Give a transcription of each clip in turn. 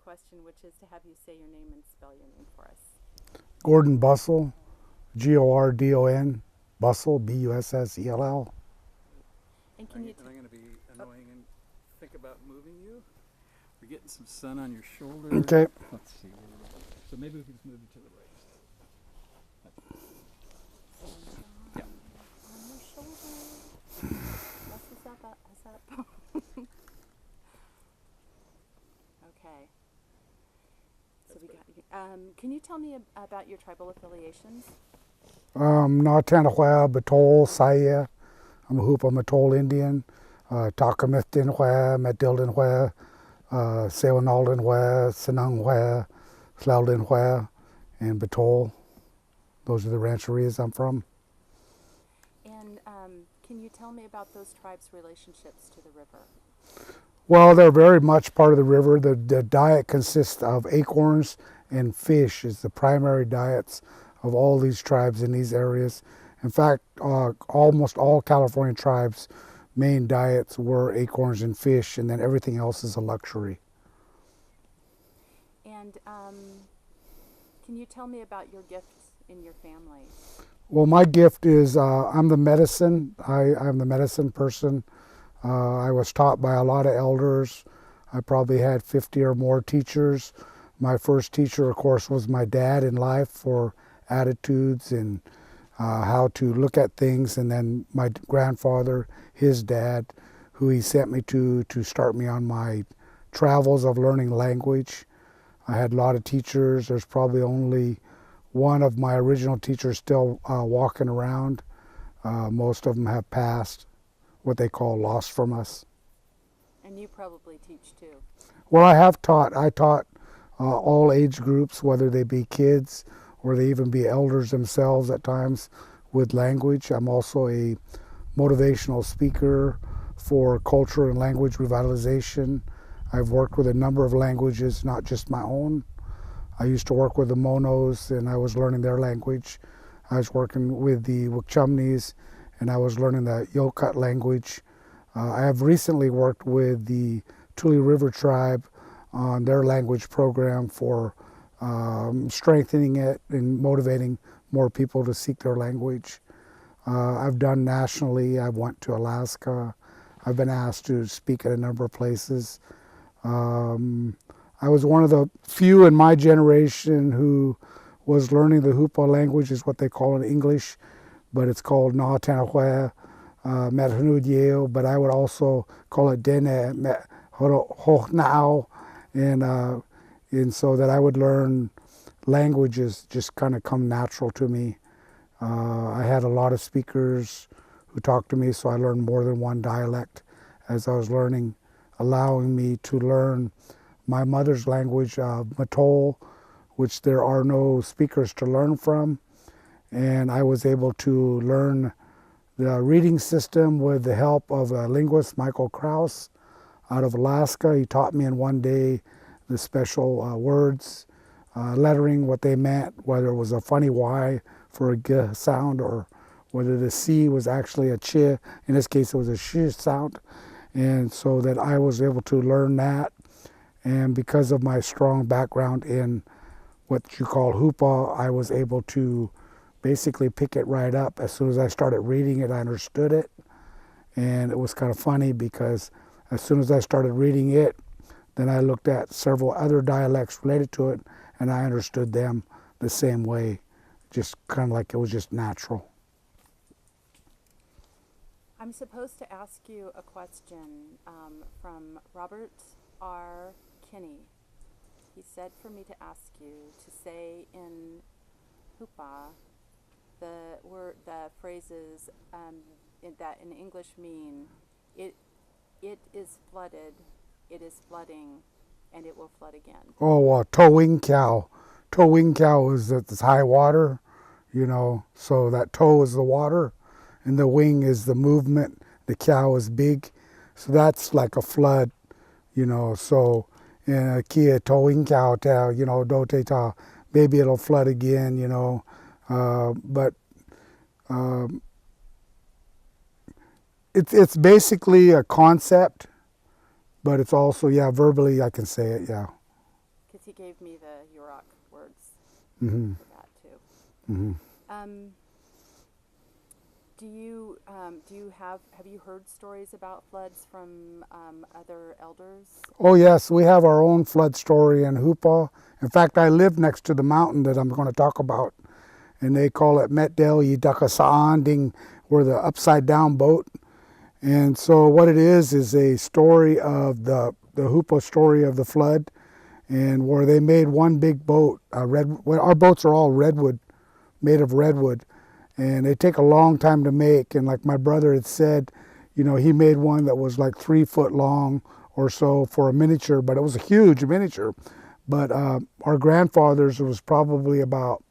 question, which is to have you say your name and spell your name for us. Gordon Bussell, Gordon, Bussell, Bussell. And can you? I'm going to be annoying and think about moving you. We're getting some sun on your shoulder. Okay. Let's see. So maybe we can just move you to the right. Yeah. On your shoulder. Lift yourself up. Okay. So we got you. Can you tell me about your tribal affiliations? Natanahua, Batol, Saya. I'm a Hoopa Matol Indian. Takamithtinhua, Matildinhua, Sewanaldinhua, Sinanghua, Slaudinhua, and Batol. Those are the rancherias I'm from. And can you tell me about those tribes' relationships to the river? Well, they're very much part of the river. The diet consists of acorns and fish is the primary diets of all these tribes in these areas. In fact, almost all California tribes' main diets were acorns and fish, and then everything else is a luxury. And can you tell me about your gifts in your family? Well, my gift is I'm the medicine. I'm the medicine person. I was taught by a lot of elders. I probably had 50 or more teachers. My first teacher, of course, was my dad in life for attitudes and how to look at things, and then my grandfather, his dad, who he sent me to start me on my travels of learning language. I had a lot of teachers. There's probably only one of my original teachers still walking around. Most of them have passed, what they call lost from us. And you probably teach too. Well, I have taught. I taught all age groups, whether they be kids or they even be elders themselves at times with language. I'm also a motivational speaker for culture and language revitalization. I've worked with a number of languages, not just my own. I used to work with the Monos, and I was learning their language. I was working with the Wukchumnis, and I was learning the Yokut language. I have recently worked with the Tule River tribe on their language program for strengthening it and motivating more people to seek their language. I've done nationally. I went to Alaska. I've been asked to speak at a number of places. I was one of the few in my generation who was learning the Hoopa language, is what they call it in English, but it's called Natanahua, Methanudieo, but I would also call it Dene Hohnao, and so that I would learn languages just kind of come natural to me. I had a lot of speakers who talked to me, so I learned more than one dialect as I was learning, allowing me to learn my mother's language, Matol, which there are no speakers to learn from. And I was able to learn the reading system with the help of a linguist, Michael Krause, out of Alaska. He taught me in one day the special words, lettering, what they meant, whether it was a funny Y for a G sound or whether the C was actually a Ch. In this case, it was a Sh sound. And so that I was able to learn that. And because of my strong background in what you call Hoopa, I was able to basically pick it right up. As soon as I started reading it, I understood it. And it was kind of funny because as soon as I started reading it, then I looked at several other dialects related to it, and I understood them the same way, just kind of like it was just natural. I'm supposed to ask you a question from Robert R. Kinney. He said for me to ask you to say in Hoopa the phrases that in English mean it is flooded, it is flooding, and it will flood again. Oh, towing cow. Towing cow is at this high water, so that tow is the water, and the wing is the movement. The cow is big, so that's like a flood, so in a kia towing cow tell, dote ta, maybe it'll flood again, but it's basically a concept, but it's also, verbally I can say it, yeah. because he gave me the Yurok words Mm-hmm. for that too. Mm-hmm. Have you heard stories about floods from other elders? Oh yes, we have our own flood story in Hoopaw. In fact, I live next to the mountain that I'm going to talk about, and they call it Metdel Yidakasaanding, or the upside down boat. And so what it is a story of the Hoopaw story of the flood, and where they made one big boat. Our boats are all redwood, made of redwood, and they take a long time to make. And like my brother had said, he made one that was like 3 foot long or so for a miniature, but it was a huge miniature. But our grandfather's was probably about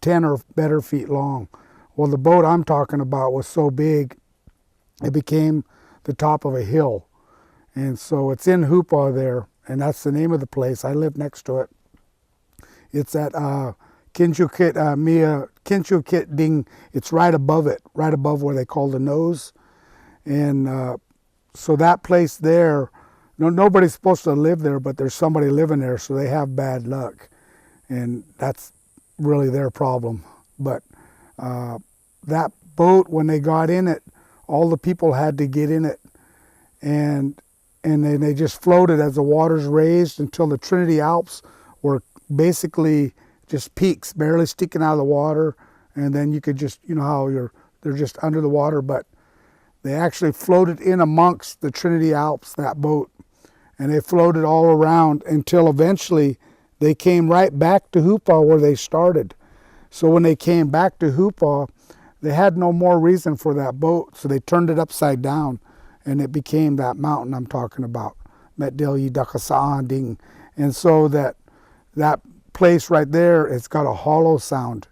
10 or better feet long. Well, the boat I'm talking about was so big, it became the top of a hill. And so it's in Hoopaw there, and that's the name of the place. I live next to it. It's at Kinchukit Ding. It's right above it, right above where they call the nose. And so that place there, nobody's supposed to live there, but there's somebody living there, so they have bad luck. And that's really their problem. But that boat, when they got in it, all the people had to get in it. And then they just floated as the waters raised until the Trinity Alps were basically just peaks, barely sticking out of the water. And then you could just, how they're just under the water, but they actually floated in amongst the Trinity Alps, that boat. And they floated all around until eventually they came right back to Hoopaw where they started. So when they came back to Hoopaw, they had no more reason for that boat, so they turned it upside down, and it became that mountain I'm talking about, Metdel Yidakasaanding. And so that place right there, it's got a hollow sound.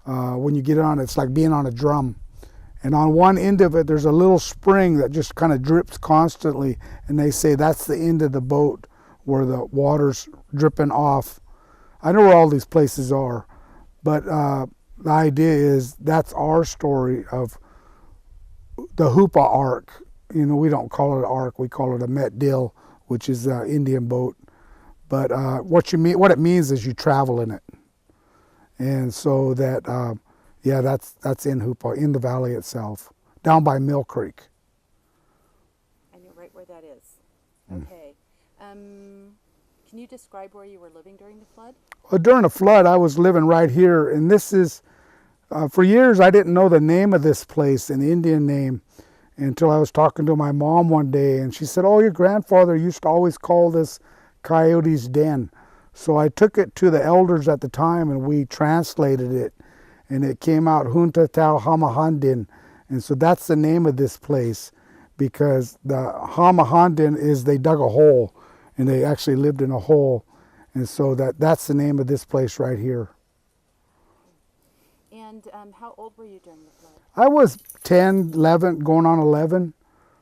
When you get on it, it's like being on a drum. And on one end of it, there's a little spring that just kind of drips constantly, and they say that's the end of the boat where the water's dripping off. I know where all these places are, but the idea is that's our story of the Hoopaw Ark. We don't call it an ark, we call it a Metdil, which is an Indian boat. But what it means is you travel in it. And so that, that's in Hoopaw, in the valley itself, down by Mill Creek. I know right where that is. Okay. Can you describe where you were living during the flood? Well, during the flood, I was living right here, and this is, for years I didn't know the name of this place, an Indian name, until I was talking to my mom one day, and she said, "Oh, your grandfather used to always call this Coyote's Den." So I took it to the elders at the time, and we translated it, and it came out Hunta Tau Hamahandin. And so that's the name of this place, because the Hamahandin is they dug a hole, and they actually lived in a hole. And so that's the name of this place right here. And how old were you during the flood? I was 10, 11, going on 11,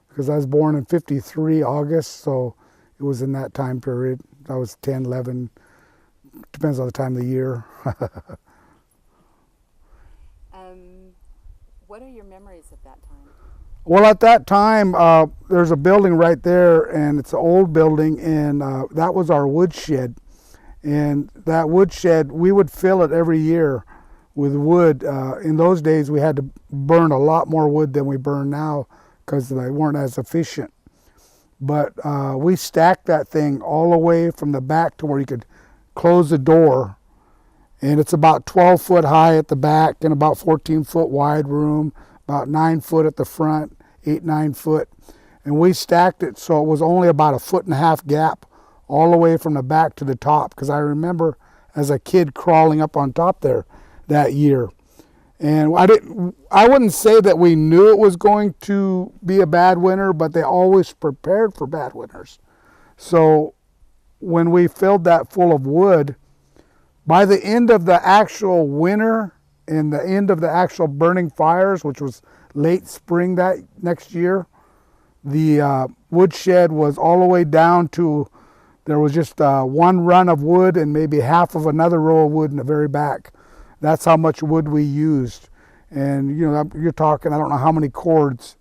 because I was born in 53 August, so it was in that time period. I was 10, 11, depends on the time of the year. What are your memories of that time? Well, at that time, there's a building right there, and it's an old building, and that was our woodshed. And that woodshed, we would fill it every year with wood. In those days, we had to burn a lot more wood than we burn now because they weren't as efficient. But we stacked that thing all the way from the back to where you could close the door. And it's about 12 foot high at the back and about 14 foot wide room, about 9 foot at the front, 8, 9 foot. And we stacked it so it was only about 1.5 foot gap all the way from the back to the top, because I remember as a kid crawling up on top there that year. And I wouldn't say that we knew it was going to be a bad winter, but they always prepared for bad winters. So when we filled that full of wood, by the end of the actual winter and the end of the actual burning fires, which was late spring that next year, the woodshed was all the way down to, there was just one run of wood and maybe half of another row of wood in the very back. That's how much wood we used. And you're talking, I don't know how many cords.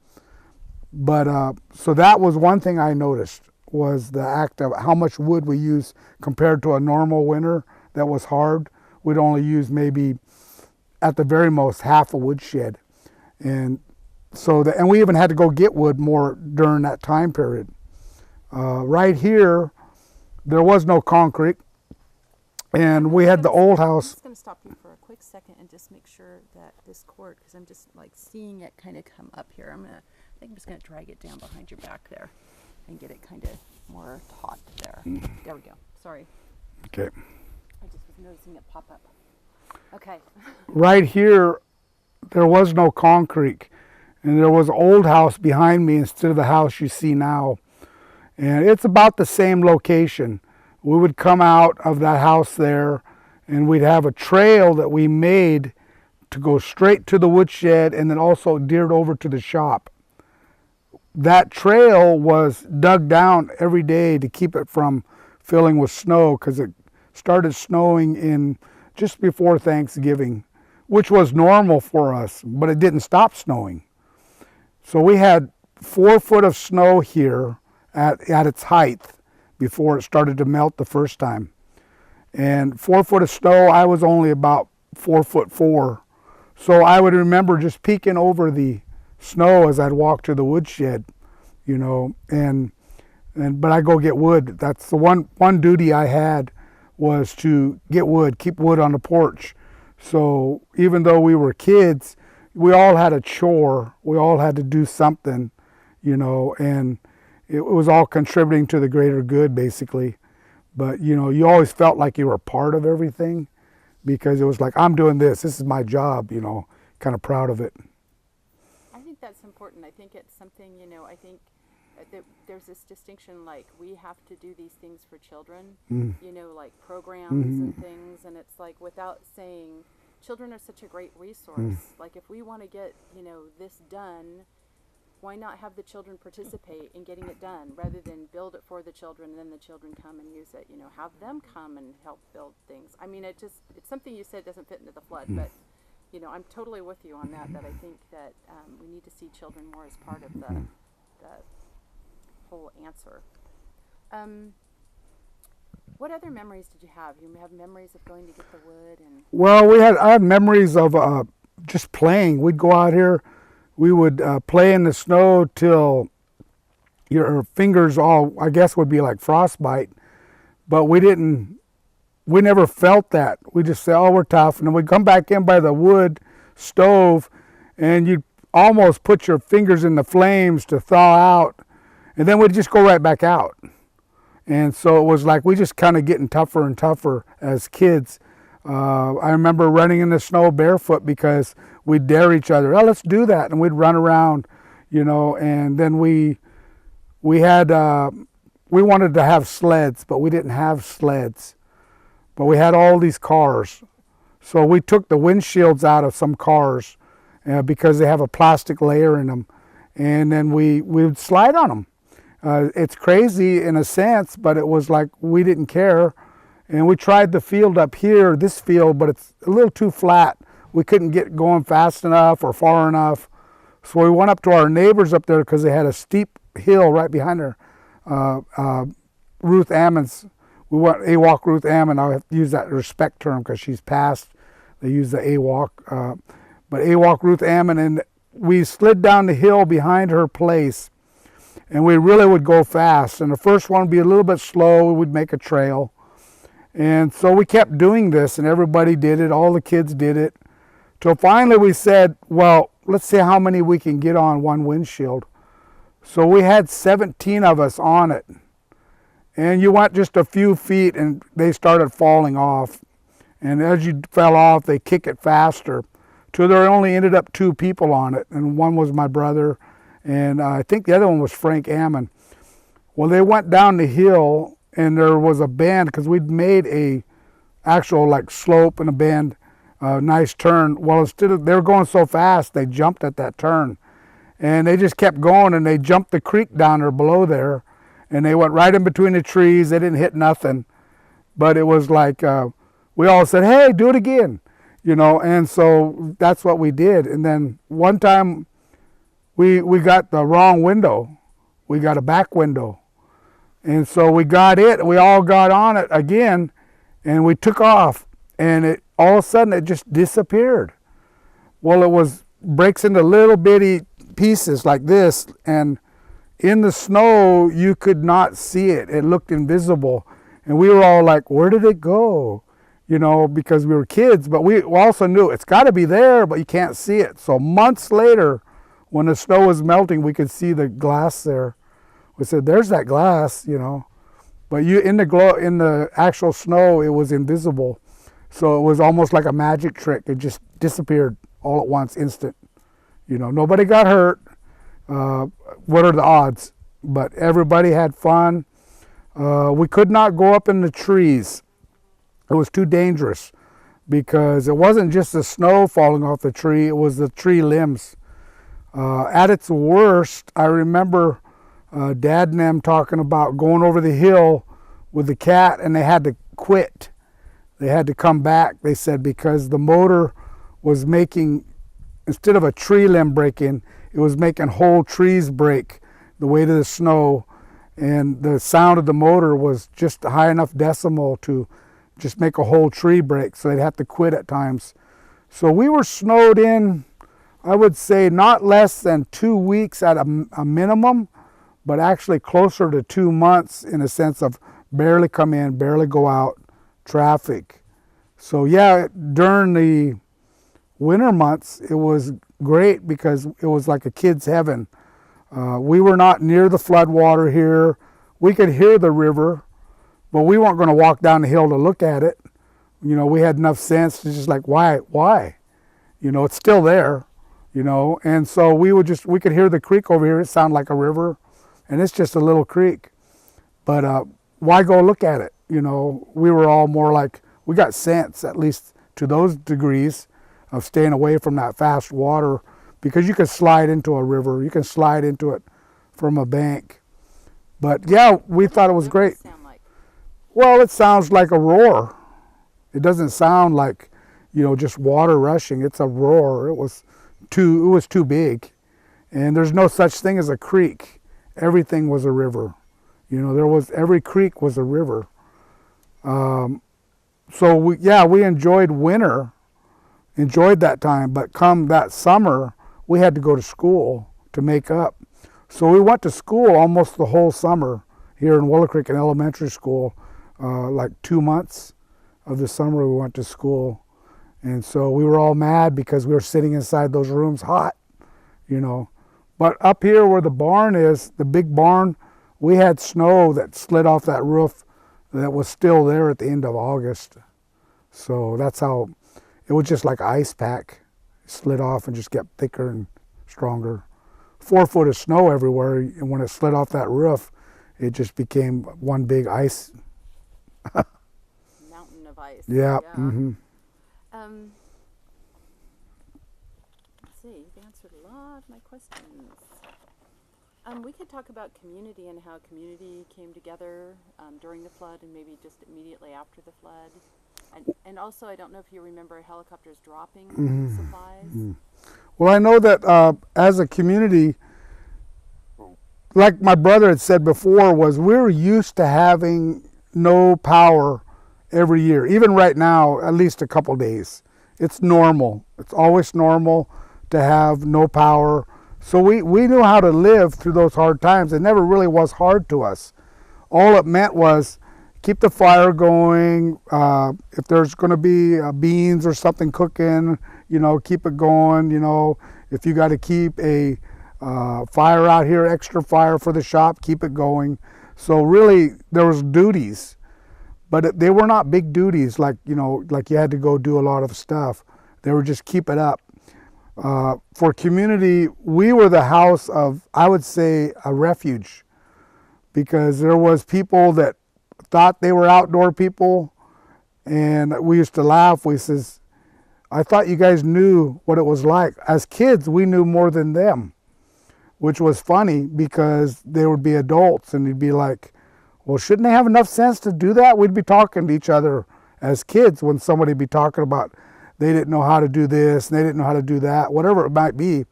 But so that was one thing I noticed was the act of how much wood we use compared to a normal winter that was hard. We'd only use maybe at the very most half a woodshed. And and we even had to go get wood more during that time period. Right here, there was no concrete, and we had the old I'm house. just going to stop you for a quick second and just make sure that this cord, because I'm just like seeing it kind of come up here. I think I'm just going to drag it down behind your back there and get it kind of more taut there. There we go. Sorry. Okay. I just was noticing it pop up. Okay. Right here, there was no concrete, and there was an old house behind me instead of the house you see now. And it's about the same location. We would come out of that house there, and we'd have a trail that we made to go straight to the woodshed and then also geared over to the shop. That trail was dug down every day to keep it from filling with snow, because it started snowing in just before Thanksgiving, which was normal for us, but it didn't stop snowing. So we had 4 foot of snow here at its height before it started to melt the first time. And 4 foot of snow, I was only about 4'4". So I would remember just peeking over the snow as I'd walk to the woodshed, you know, but I go get wood. That's the one duty I had, was to get wood, keep wood on the porch. So even though we were kids, we all had a chore. We all had to do something, you know, and it was all contributing to the greater good, basically. But, you know, you always felt like you were part of everything, because it was like, I'm doing this is my job, you know, kind of proud of it. I think that's important. I think it's something, you know, I think that there's this distinction, like we have to do these things for children, you know, like programs and things, and it's like, without saying, children are such a great resource. Like if we want to get, you know, this done, why not have the children participate in getting it done, rather than build it for the children and then the children come and use it, you know, have them come and help build things. I mean, it's something you said doesn't fit into the flood, but, you know, I'm totally with you on that I think that we need to see children more as part of the whole answer. What other memories did you have? You have memories of going to get the wood and... Well, I had memories of just playing. We'd go out here. We would play in the snow till your fingers all, I guess, would be like frostbite. But we never felt that. We just say, oh, we're tough. And then we'd come back in by the wood stove, and you'd almost put your fingers in the flames to thaw out. And then we'd just go right back out. And so it was like we just kind of getting tougher and tougher as kids. I remember running in the snow barefoot because we'd dare each other. Oh, let's do that. And we'd run around, you know, and then we wanted to have sleds, but we didn't have sleds. But we had all these cars. So we took the windshields out of some cars because they have a plastic layer in them. And then we would slide on them. It's crazy in a sense, but it was like we didn't care. And we tried the field up here, this field, but it's a little too flat. We couldn't get going fast enough or far enough. So we went up to our neighbors up there because they had a steep hill right behind her. Ruth Ammon's, we went AWOC Ruth Ammon. I have to use that respect term because she's passed. They use the AWOC. But AWOC Ruth Ammon, and we slid down the hill behind her place. And we really would go fast. And the first one would be a little bit slow. We would make a trail. And so we kept doing this, and everybody did it. All the kids did it. Till finally we said, well, let's see how many we can get on one windshield. So we had 17 of us on it. And you went just a few feet, and they started falling off. And as you fell off, they kick it faster. Till there only ended up 2 people on it. And one was my brother, and I think the other one was Frank Ammon. Well, they went down the hill, and there was a bend, because we'd made a actual like slope and a bend, nice turn. Well, instead of, they were going so fast, they jumped at that turn. And they just kept going, and they jumped the creek down there below there, and they went right in between the trees. They didn't hit nothing. But it was like, we all said, hey, do it again. You know, and so that's what we did. And then one time we got the wrong window. We got a back window. And so we got it, we all got on it again, and we took off. And it all of a sudden it just disappeared. Well, it breaks into little bitty pieces like this, and in the snow you could not see it. It looked invisible. And we were all like, where did it go? You know, because we were kids, but we also knew it's got to be there, but you can't see it. So months later, when the snow was melting, we could see the glass there. We said, there's that glass, you know. But in the actual snow, it was invisible. So it was almost like a magic trick. It just disappeared all at once, instant. You know, nobody got hurt. What are the odds? But everybody had fun. We could not go up in the trees. It was too dangerous because it wasn't just the snow falling off the tree, it was the tree limbs. At its worst, I remember Dad and them talking about going over the hill with the cat, and they had to quit. They had to come back, they said, because the motor was making, instead of a tree limb breaking, it was making whole trees break the weight of the snow. And the sound of the motor was just a high enough decimal to just make a whole tree break, so they'd have to quit at times. So we were snowed in, I would say not less than 2 weeks at a minimum, but actually closer to 2 months in a sense of barely come in, barely go out, traffic. So yeah, during the winter months, it was great because it was like a kid's heaven. We were not near the floodwater here. We could hear the river, but we weren't going to walk down the hill to look at it. You know, we had enough sense to just like, why? You know, it's still there, you know. And so we could hear the creek over here. It sounded like a river, and it's just a little creek. But why go look at it? You know, we were all more like, we got sense, at least to those degrees, of staying away from that fast water, because you could slide into a river. You can slide into it from a bank. But yeah, we thought it was great. Sound like? Well, it sounds like a roar. It doesn't sound like, you know, just water rushing. It's a roar. It was too big. And there's no such thing as a creek. Everything was a river. You know, every creek was a river. So we enjoyed winter, enjoyed that time, but come that summer, we had to go to school to make up. So we went to school almost the whole summer here in Willow Creek in elementary school. Like 2 months of the summer we went to school. And so we were all mad because we were sitting inside those rooms hot, you know. But up here where the barn is, the big barn, we had snow that slid off that roof that was still there at the end of August. So that's how, it was just like ice pack. It slid off and just kept thicker and stronger. 4 foot of snow everywhere, and when it slid off that roof, it just became one big ice. Mountain of ice. Yeah. Yeah. Mm-hmm. Let's see, you've answered a lot of my questions. We could talk about community and how community came together during the flood and maybe just immediately after the flood. And also, I don't know if you remember helicopters dropping supplies. Mm-hmm. Well, I know that as a community, like my brother had said before, we're used to having no power every year. Even right now, at least a couple days. It's normal. It's always normal to have no power. So we knew how to live through those hard times. It never really was hard to us. All it meant was keep the fire going. If there's going to be beans or something cooking, you know, keep it going. You know, if you got to keep a fire out here, extra fire for the shop, keep it going. So really, there was duties, but they were not big duties like, you know, like you had to go do a lot of stuff. They were just keep it up. For community, we were the house of, I would say, a refuge, because there was people that thought they were outdoor people, and we used to laugh. We says, I thought you guys knew what it was like. As kids, we knew more than them, which was funny because they would be adults and they'd be like, well, shouldn't they have enough sense to do that? We'd be talking to each other as kids when somebody'd be talking about they didn't know how to do this and they didn't know how to do that, whatever it might be.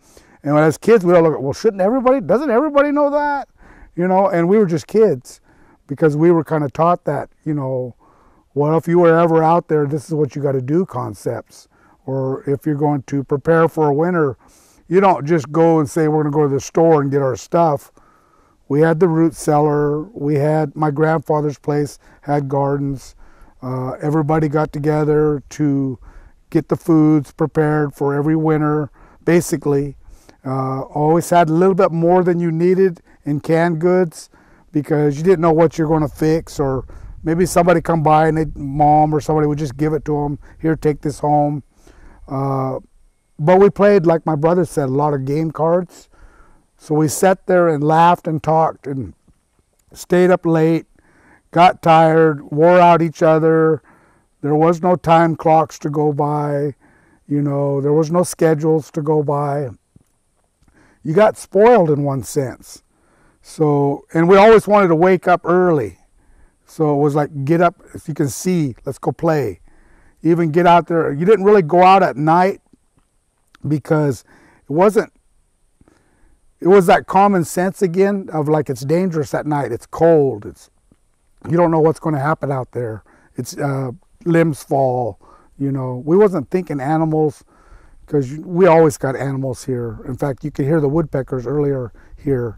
And as kids, we all look at, well, doesn't everybody know that? You know, and we were just kids. because we were kind of taught that, you know, well, if you were ever out there, this is what you got to do concepts. Or if you're going to prepare for a winter, you don't just go and say, we're going to go to the store and get our stuff. We had the root cellar. We had, my grandfather's place had gardens. Everybody got together to get the foods prepared for every winter, basically. Always had a little bit more than you needed in canned goods because you didn't know what you're going to fix, or maybe somebody come by and mom or somebody would just give it to them. Here, take this home. But we played, like my brother said, a lot of game cards. So we sat there and laughed and talked and stayed up late, got tired, wore out each other. There was no time clocks to go by. You know, there was no schedules to go by. You got spoiled in one sense. So, and we always wanted to wake up early. So it was like, get up, if you can see, let's go play. Even get out there. You didn't really go out at night because it was that common sense again of like, it's dangerous at night. It's cold. You don't know what's going to happen out there. It's limbs fall. You know, we wasn't thinking animals because we always got animals here. In fact, you could hear the woodpeckers earlier here,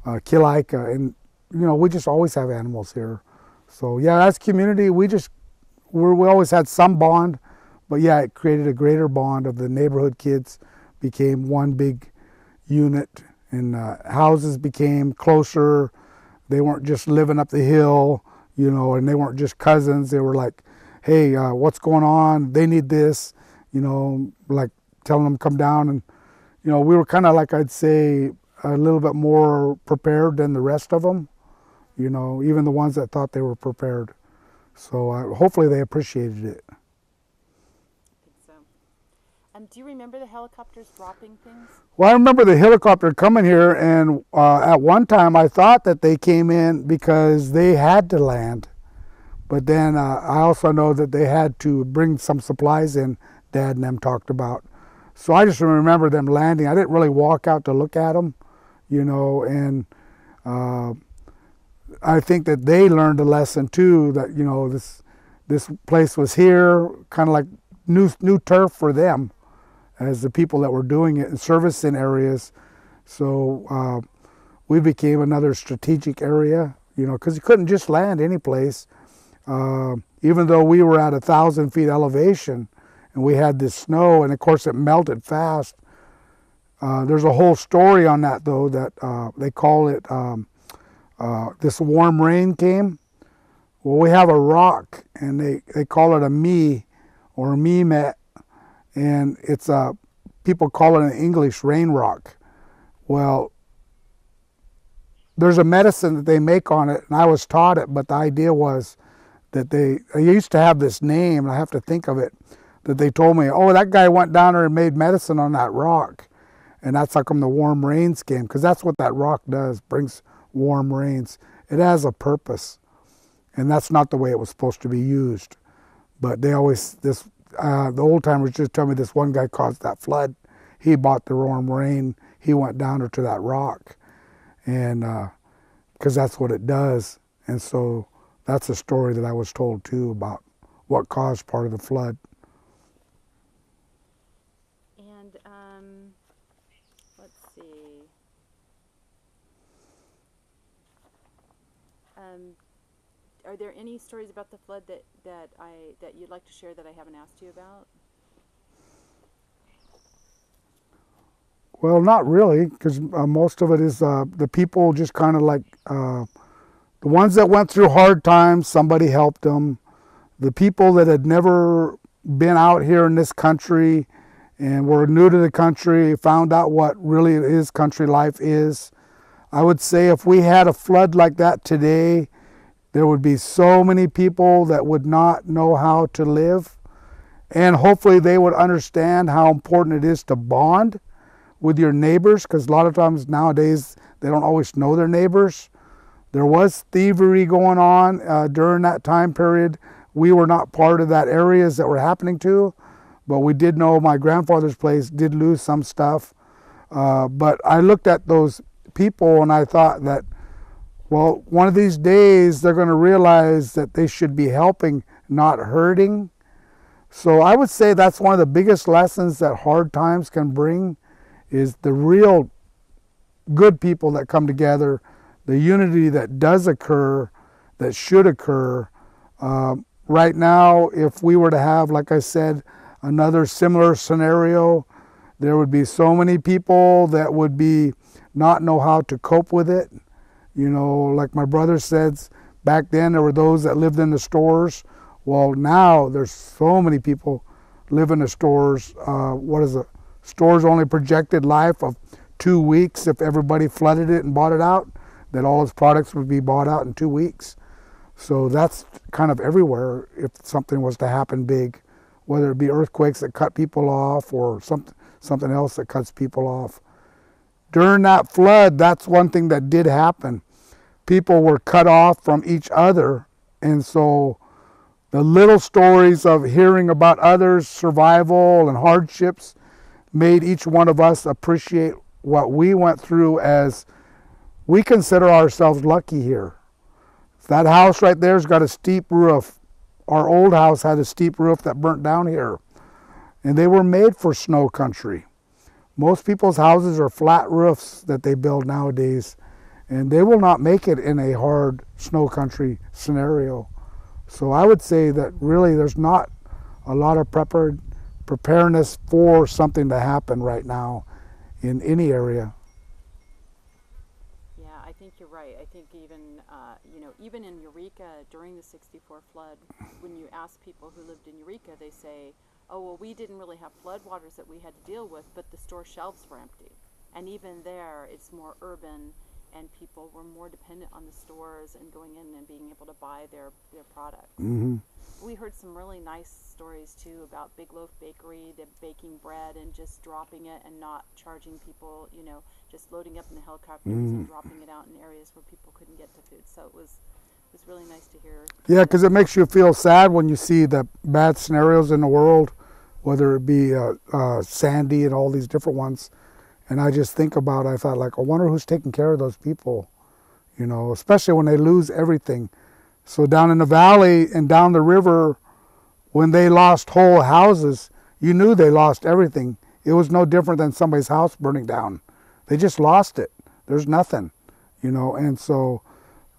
Kilaika, and you know, we just always have animals here. So yeah, as community, we always had some bond, but yeah, it created a greater bond of the neighborhood kids, became one big unit, and houses became closer. They weren't just living up the hill, you know, and they weren't just cousins. They were like, hey, what's going on? They need this, you know, like telling them come down. And, you know, we were kind of like, I'd say, a little bit more prepared than the rest of them, you know, even the ones that thought they were prepared. So hopefully they appreciated it. I think so. Do you remember the helicopters dropping things? Well, I remember the helicopter coming here, and at one time I thought that they came in because they had to land. But then I also know that they had to bring some supplies in, Dad and them talked about. So I just remember them landing. I didn't really walk out to look at them, you know, and I think that they learned a lesson too, that, you know, this place was here, kind of like new turf for them as the people that were doing it and servicing areas. So we became another strategic area, you know, because you couldn't just land any place. Even though we were at 1,000 feet elevation and we had this snow, and of course it melted fast. There's a whole story on that though, that they call it, this warm rain came. Well, we have a rock, and they call it a me or a memet, and it's people call it in English rain rock. Well, there's a medicine that they make on it, and I was taught it, but the idea was that they used to have this name, and I have to think of it, that they told me, oh, that guy went down there and made medicine on that rock, and that's how come the warm rains came, because that's what that rock does, brings warm rains. It has a purpose, and that's not the way it was supposed to be used. But they always, the old timers just tell me this one guy caused that flood. He bought the warm rain. He went down there to that rock, and because that's what it does. And so that's a story that I was told too about what caused part of the flood. And let's see. Are there any stories about the flood that you'd like to share that I haven't asked you about? Well, not really, because most of it is the people just kind of like the ones that went through hard times, somebody helped them. The people that had never been out here in this country and were new to the country found out what really is country life is. I would say if we had a flood like that today, there would be so many people that would not know how to live. And hopefully they would understand how important it is to bond with your neighbors, because a lot of times nowadays they don't always know their neighbors. There was thievery going on during that time period. We were not part of that areas that were happening to, but we did know my grandfather's place did lose some stuff. But I looked at those people and I thought that Well, one of these days they're going to realize that they should be helping, not hurting. So I would say that's one of the biggest lessons that hard times can bring, is the real good people that come together, the unity that does occur, that should occur. Right now, if we were to have, like I said, another similar scenario, there would be so many people that would be not know how to cope with it. You know, like my brother said, back then there were those that lived in the stores. Well, now there's so many people live in the stores. What is it? Stores only projected life of 2 weeks. If everybody flooded it and bought it out, that all its products would be bought out in 2 weeks. So that's kind of everywhere if something was to happen big, whether it be earthquakes that cut people off or something else that cuts people off. During that flood, that's one thing that did happen. People were cut off from each other, and so the little stories of hearing about others' survival and hardships made each one of us appreciate what we went through, as we consider ourselves lucky here. That house right there's got a steep roof. Our old house had a steep roof that burnt down here, and they were made for snow country. Most people's houses are flat roofs that they build nowadays, and they will not make it in a hard snow country scenario. So I would say that really there's not a lot of preparedness for something to happen right now in any area. Yeah, I think you're right. I think even, even in Eureka during the '64 flood, when you ask people who lived in Eureka, they say, oh, well, we didn't really have floodwaters that we had to deal with, but the store shelves were empty. And even there, it's more urban, and people were more dependent on the stores and going in and being able to buy their products. Mm-hmm. We heard some really nice stories, too, about Big Loaf Bakery, the baking bread and just dropping it and not charging people, just loading up in the helicopters and dropping it out in areas where people couldn't get to food. So it was really nice to hear. Yeah, because it makes you feel sad when you see the bad scenarios in the world, whether it be Sandy and all these different ones. And I just think about it, I thought, I wonder who's taking care of those people, especially when they lose everything. So down in the valley and down the river, when they lost whole houses, you knew they lost everything. It was no different than somebody's house burning down. They just lost it. There's nothing, and so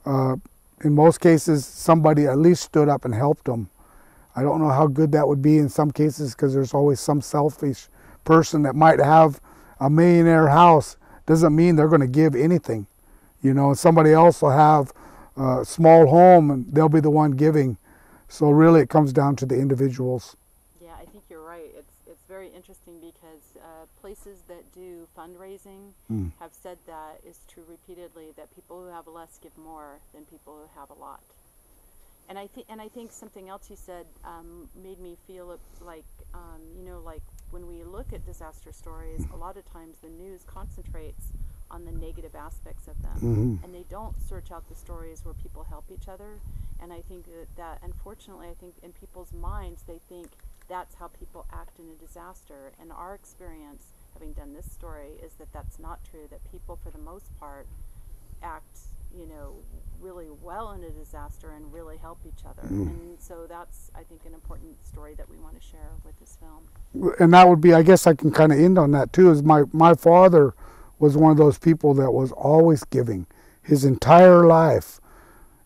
in most cases, somebody at least stood up and helped them. I don't know how good that would be in some cases, because there's always some selfish person that might have a millionaire house. Doesn't mean they're going to give anything. Somebody else will have a small home and they'll be the one giving. So really it comes down to the individuals. Yeah, I think you're right. It's very interesting because places that do fundraising have said that is true repeatedly, that people who have less give more than people who have a lot. And I think something else you said made me feel like, like when we look at disaster stories, a lot of times the news concentrates on the negative aspects of them, and they don't search out the stories where people help each other. And I think that unfortunately, I think in people's minds, they think that's how people act in a disaster. And our experience, having done this story, is that that's not true, that people, for the most part, act really well in a disaster and really help each other. And so that's, I think, an important story that we want to share with this film. And that would be, I guess I can kind of end on that too, is my father was one of those people that was always giving his entire life.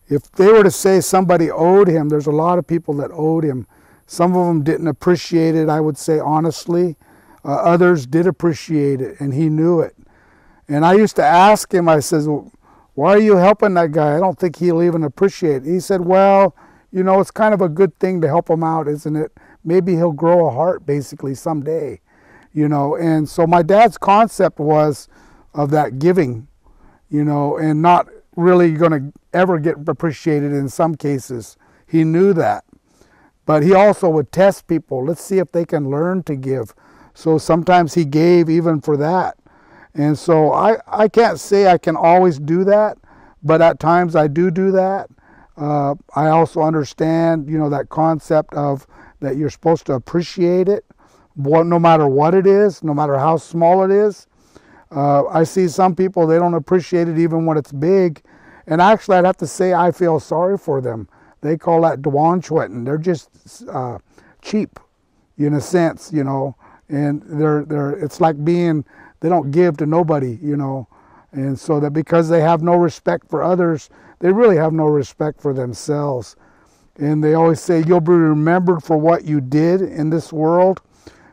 If they were to say somebody owed him, there's a lot of people that owed him. Some of them didn't appreciate it, I would say honestly. Others did appreciate it, and he knew it. And I used to ask him, I says, well, why are you helping that guy? I don't think he'll even appreciate it. He said, well, it's kind of a good thing to help him out, isn't it? Maybe he'll grow a heart basically someday, And so my dad's concept was of that giving, and not really going to ever get appreciated in some cases. He knew that. But he also would test people. Let's see if they can learn to give. So sometimes he gave even for that. And so I can't say I can always do that, but at times I do that. I also understand, that concept of that you're supposed to appreciate it, no matter what it is, no matter how small it is. I see some people, they don't appreciate it even when it's big, And actually, I'd have to say I feel sorry for them. They call that dwanchwetten. They're just cheap, in a sense, and it's like they don't give to nobody, and so that because they have no respect for others, they really have no respect for themselves. And they always say, you'll be remembered for what you did in this world.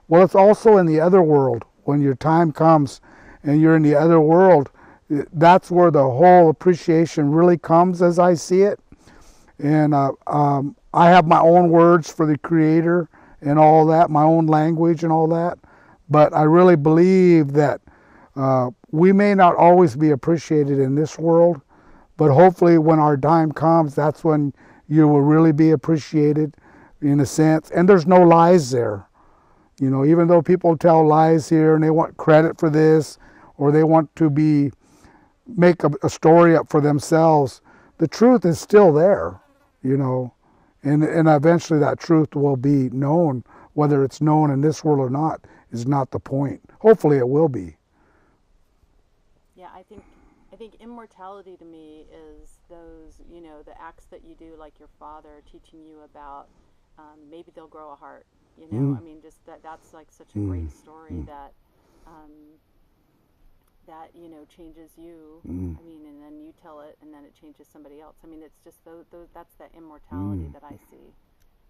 Well, it's also in the other world. When your time comes and you're in the other world, that's where the whole appreciation really comes, as I see it. And I have my own words for the Creator and all that, my own language and all that. But I really believe that we may not always be appreciated in this world, but hopefully when our time comes, that's when you will really be appreciated, in a sense. And there's no lies there. Even though people tell lies here and they want credit for this, or they want to make a story up for themselves, the truth is still there, and eventually that truth will be known. Whether it's known in this world or not is not the point. Hopefully it will be. Yeah, I think immortality to me is those, the acts that you do, like your father teaching you about, maybe they'll grow a heart, I mean, just that's like such a great story that changes you. I mean, and then you tell it, and then it changes somebody else. I mean, it's just that's that immortality that I see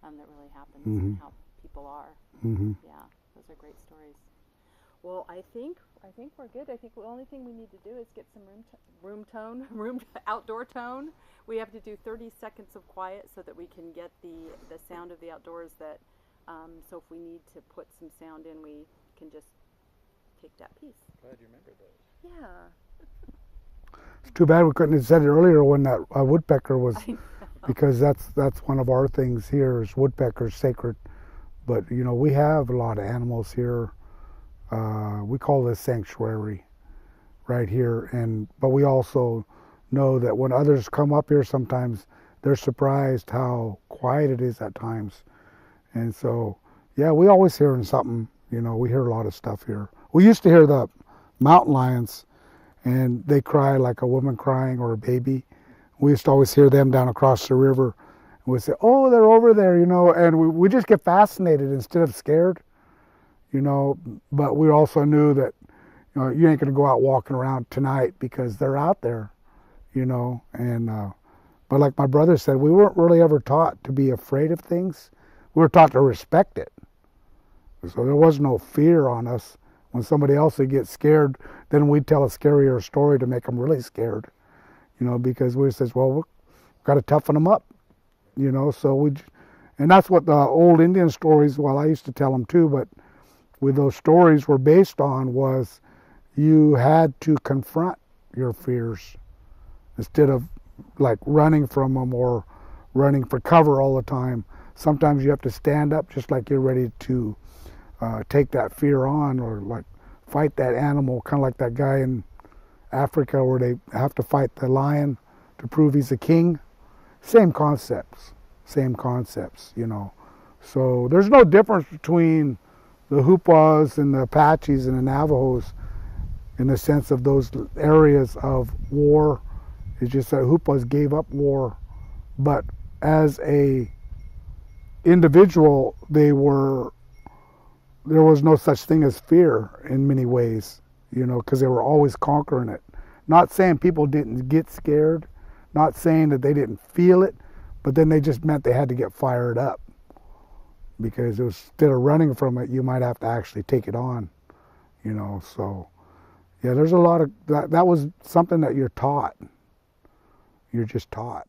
that really happens in how people are. Yeah, those are great stories. Well, I think we're good. I think the only thing we need to do is get some outdoor tone. We have to do 30 seconds of quiet so that we can get the sound of the outdoors. So if we need to put some sound in, we can just take that piece. Glad you remembered those. Yeah. It's too bad we couldn't have said it earlier when that woodpecker was, because that's one of our things here is woodpeckers sacred. But we have a lot of animals here. We call this sanctuary right here, but we also know that when others come up here, sometimes they're surprised how quiet it is at times. And so, yeah, we always hearing something. We hear a lot of stuff here. We used to hear the mountain lions, and they cry like a woman crying or a baby. We used to always hear them down across the river. And we'd say, oh, they're over there, and we just get fascinated instead of scared, but we also knew that, you ain't going to go out walking around tonight because they're out there, and but like my brother said, we weren't really ever taught to be afraid of things. We were taught to respect it. So there was no fear on us. When somebody else would get scared, then we'd tell a scarier story to make them really scared, because we says, well, we've got to toughen them up, so and that's what the old Indian stories, well, I used to tell them too, but with those stories were based on was you had to confront your fears instead of like running from them or running for cover all the time. Sometimes you have to stand up just like you're ready to take that fear on, or like fight that animal, kind of like that guy in Africa where they have to fight the lion to prove he's a king. Same concepts, So there's no difference between the Hupas and the Apaches and the Navajos in the sense of those areas of war. It's just that Hupas gave up war, but as a individual, there was no such thing as fear in many ways, because they were always conquering it. Not saying people didn't get scared, not saying that they didn't feel it, but then they just meant they had to get fired up, because instead of running from it, you might have to actually take it on, so yeah, there's a lot of that was something that you're taught. You're just taught.